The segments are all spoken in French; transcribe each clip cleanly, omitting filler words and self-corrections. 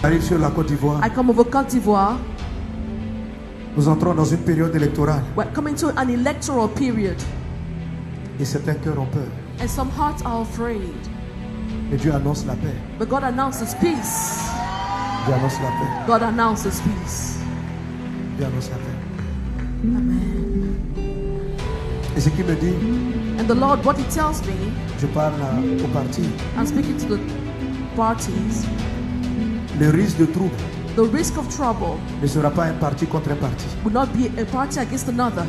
J'arrive sur la Côte d'Ivoire. I come over Côte d'Ivoire. Nous entrons dans une période électorale. We're coming to an electoral period. Et certains cœurs ont peur. And some hearts are afraid. Mais Dieu annonce la paix. But God announces peace. Dieu annonce la paix. God announces peace. Dieu annonce la paix. Amen. Et ce qu'il me dit, And the Lord, what He tells me, je parle au parti. I'm speaking to the parties, Le risque de trouble the risk of trouble ne sera pas un parti contre un parti. would not be a party against another.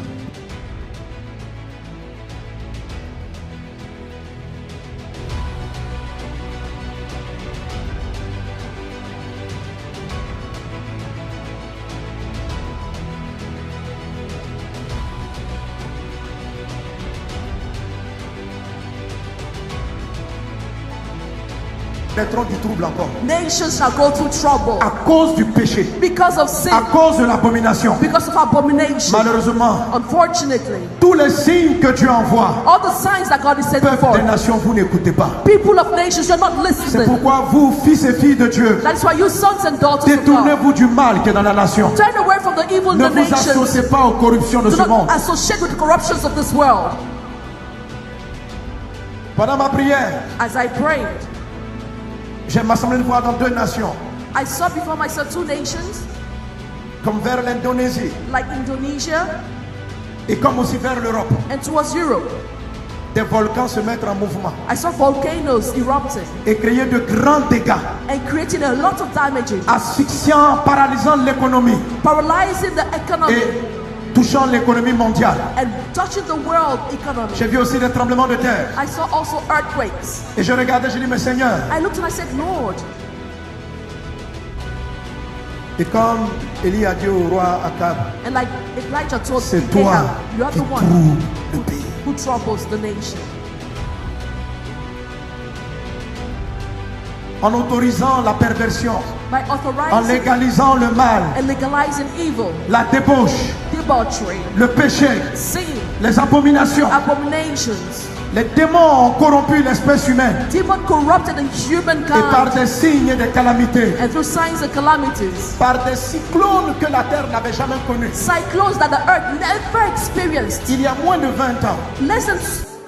Naîtront du trouble encore. Nations shall go through trouble À cause du péché. because of sin, À cause de l'abomination. because of abomination. Malheureusement, Unfortunately, tous les signes que Dieu envoie, all the signs that God is sending peuple forth, des nations, vous n'écoutez pas. people of nations, you're not C'est listening. pourquoi vous, fils et filles de Dieu, That is why you sons and daughters of God, détournez-vous du mal qui est dans la nation. turn away from the evil in Ne the vous nations. associez pas aux corruptions de Do ce monde. not associate with the corruptions of this world. Pendant ma prière, As I prayed, j'ai m'assemblé une fois dans deux nations, I saw before myself two nations, comme vers l'Indonésie like Indonesia et comme aussi vers l'Europe. and towards Europe. Des volcans se mettre en mouvement I saw volcanoes erupting et créer de grands dégâts, and creating a lot of damages, asphyxiant, paralysant l'économie paralyzing the economy et touchant l'économie mondiale. and touching the world economy. J'ai vu aussi des tremblements de terre I saw also earthquakes. et je regardais, je dis, mais Seigneur, I looked and I said, Lord, et comme Élie a dit au roi Akab, and like Elijah told c'est toi Ahab, you are qui the one troubles le pays. who troubles the nation. En autorisant la perversion, By en authorizing légalisant le mal, and legalizing evil, la débauche, debauchery, le péché, sin, les abominations. abominations. Les démons ont corrompu l'espèce humaine Demon corrupted the et par humankind, des signes et des calamités, and through signs and calamities, par des cyclones que la terre n'avait jamais connus. cyclones that the earth never experienced. Il y a moins de 20 ans Less than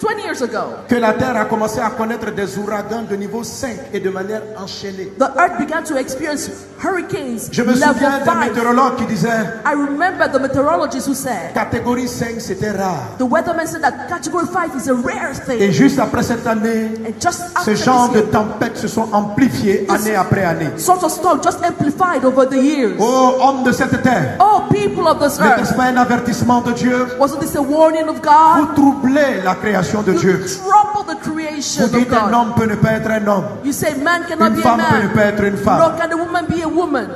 20 years ago, que la terre a commencé à connaître des ouragans de niveau 5 et de manière enchaînée. the earth began to experience hurricanes Je me souviens level d'un 5. météorologue qui disait I remember the meteorologist who said, catégorie 5 c'était rare. the weatherman said that category 5 is a rare Et thing. juste après cette année, And just ce after genre this de year, tempêtes se sont amplifiées année après année. sort of storm just amplified over the years. Oh, hommes de cette terre, Oh, people of this n'était-ce earth, pas un avertissement de Dieu? wasn't this a warning of Vous God? troublez la création de You Dieu. trouble the creation Vous of dites un God. homme peut ne pas être un homme. You say man cannot Une be a femme peut ne pas man, être une femme. nor can a woman be a woman.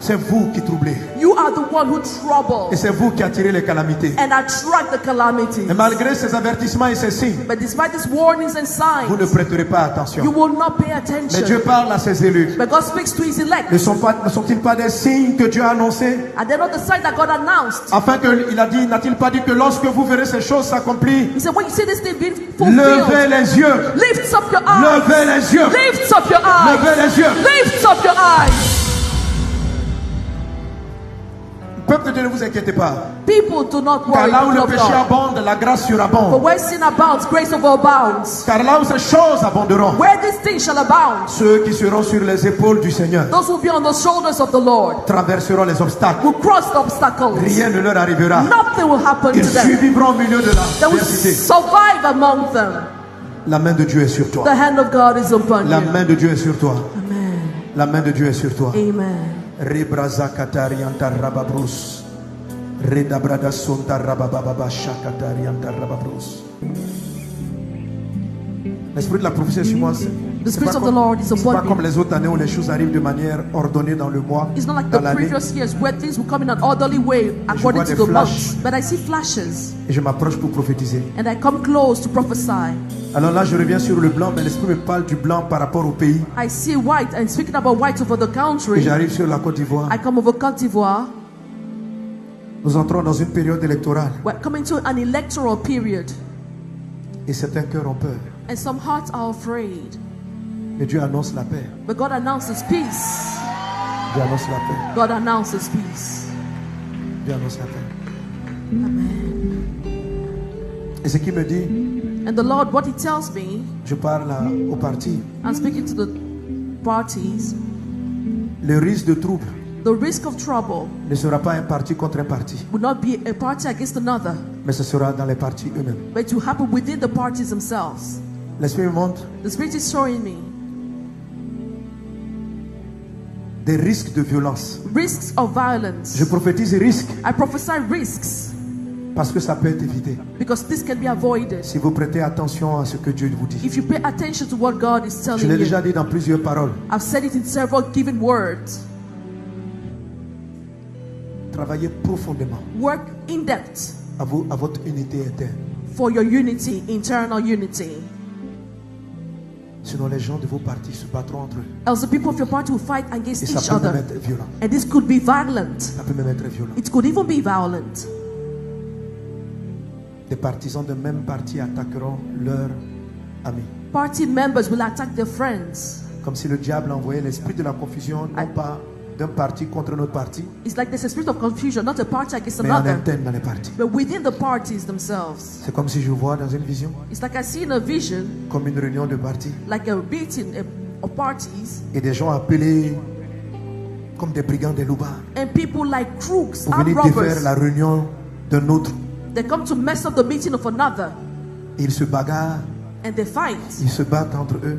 C'est vous qui troublez. You are the one who Et troubles c'est vous qui attirez les calamités. and attract the calamities. Et malgré ces avertissements et ces signes, But despite these warnings and vous ne signs, prêterez pas you attention. will not pay Mais Dieu attention. parle à ses élus. But God speaks to his elect. Ne sont-ils pas des signes que Dieu a annoncés? Are they not the sign that God announced? Afin que, il a dit, n'a-t-il pas dit que lorsque vous verrez ces choses s'accomplir, He said, when you see this thing being levez fulfilled, les yeux, lift up your eyes. levez les yeux, Lift up your eyes. levez les yeux. Lift up your eyes. Peuple de Dieu, ne vous inquiétez pas. People do not Car worry. là où people le of péché God. abonde, la grâce For surabonde. where sin abounds, grace overbounds. Car là où ces choses abonderont, Where these things shall abound, ceux qui seront sur les épaules du Seigneur those who be on the shoulders of the Lord traverseront les obstacles. will cross the obstacles. Rien ne leur arrivera. Nothing will happen Ils to them. survivront au milieu de They will l'adversité. survive among them. La main de Dieu est sur toi. The hand of God is upon La you. main de Dieu est sur toi. Amen. La main de Dieu est sur toi. Amen. Rebraza katarianta rababrus. Redabrada sonta rabababa shakatarianta rababrus. L'esprit de la prophétie est sur moi. The Spirit of the Lord is C'est pas upon comme me. les autres années où les choses arrivent de manière ordonnée dans le mois, It's not like dans the l'année. previous years where things will come in an orderly way according vois to des the flashs. months. But I see flashes Et je m'approche pour prophétiser. and I come close to prophesy. Alors là, je reviens sur le blanc, mais l'esprit me parle du blanc par rapport au pays. I see white and speaking about white over the Et country. j'arrive sur la Côte d'Ivoire. I come over Côte d'Ivoire. Nous entrons dans une période électorale. We're coming to an electoral period. Et certains cœurs ont peur. And some hearts are afraid. Mais Dieu annonce la paix. But God announces peace. Dieu annonce la paix. God announces peace. Dieu annonce la paix. Amen. Et ce qu'il me dit, And the Lord, what He tells me, je parle au parti, I'm speaking to the parties, le risque de trouble the risk of trouble ne sera pas un parti contre un parti, will not be a party against another, mais ce sera dans les partis eux-mêmes. but it will happen within the parties themselves. L'Esprit me montre The Spirit is showing me des risques de violence. risks of violence. Je prophétise risques I prophesy risks parce que ça peut être évité. because this can be avoided Si vous prêtez attention à ce que Dieu vous dit. if you pay attention to what God is Je telling l'ai you. déjà dit dans plusieurs paroles. I've said it in several given words. Travaillez profondément Work in depth à votre unité interne. for your unity, internal unity. Sinon, les gens de vos partis se battront entre eux. Else the people of your party will fight Et against ça each peut même other. être violent. And this could be violent. Ça peut même être violent. It could even be violent. Des partisans de même parti attaqueront leurs amis. Party members will attack their friends. Comme si le diable envoyait l'esprit de la confusion, non pas d'un parti contre un autre parti, It's like there's a spirit of confusion, not a party against mais en another, interne dans les partis. but within the parties themselves. C'est comme si je vois dans une vision, It's like I see in a vision, comme une réunion de partis, like a meeting of parties, et des gens appelés comme des brigands, des loupards, and people like crooks, pour armed venir défaire robbers. la réunion d'un autre. They come to mess up the meeting of another, Et ils se bagarrent, and they fight ils se battent entre eux.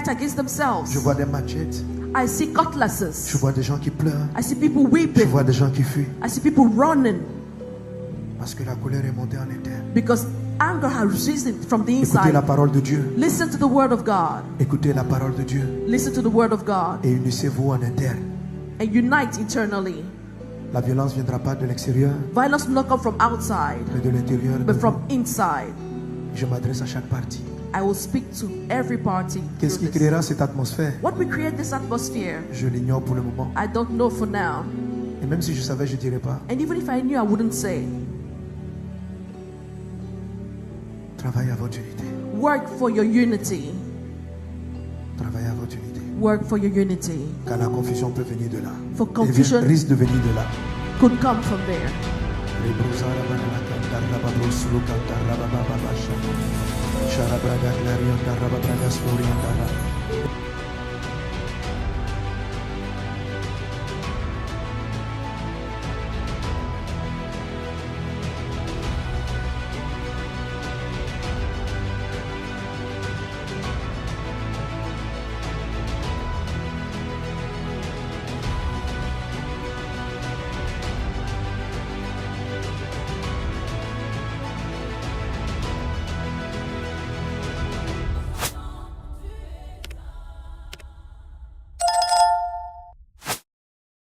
against themselves. Je vois des machettes, I see je cutlasses. vois des gens qui pleurent, I see people je weeping. vois des gens qui fuient, I see people running parce que la colère est montée en interne. because anger has risen from the Écoutez la inside. parole de Dieu, Listen to the word of God. écoutez la parole de Dieu, Listen to the word of God et unissez-vous en interne. and unite internally. La violence ne viendra pas de l'extérieur, Violence will not come from outside, mais de l'intérieur. de but vous. from inside. Je m'adresse à chaque parti. I will speak to every party. Qu'est-ce qui through this. créera cette atmosphère? What will create this atmosphere? Je l'ignore pour le moment. I don't know for now. Et même si je savais, je ne dirais pas. And even if I knew, I wouldn't say. Travaillez à votre unité. Work for your unity. Travaillez à votre unité. Work for your unity. Car la confusion peut venir de là. For Et confusion risque de venir de là. could come from there. Sharabraga Clarion, Rababraga Storian,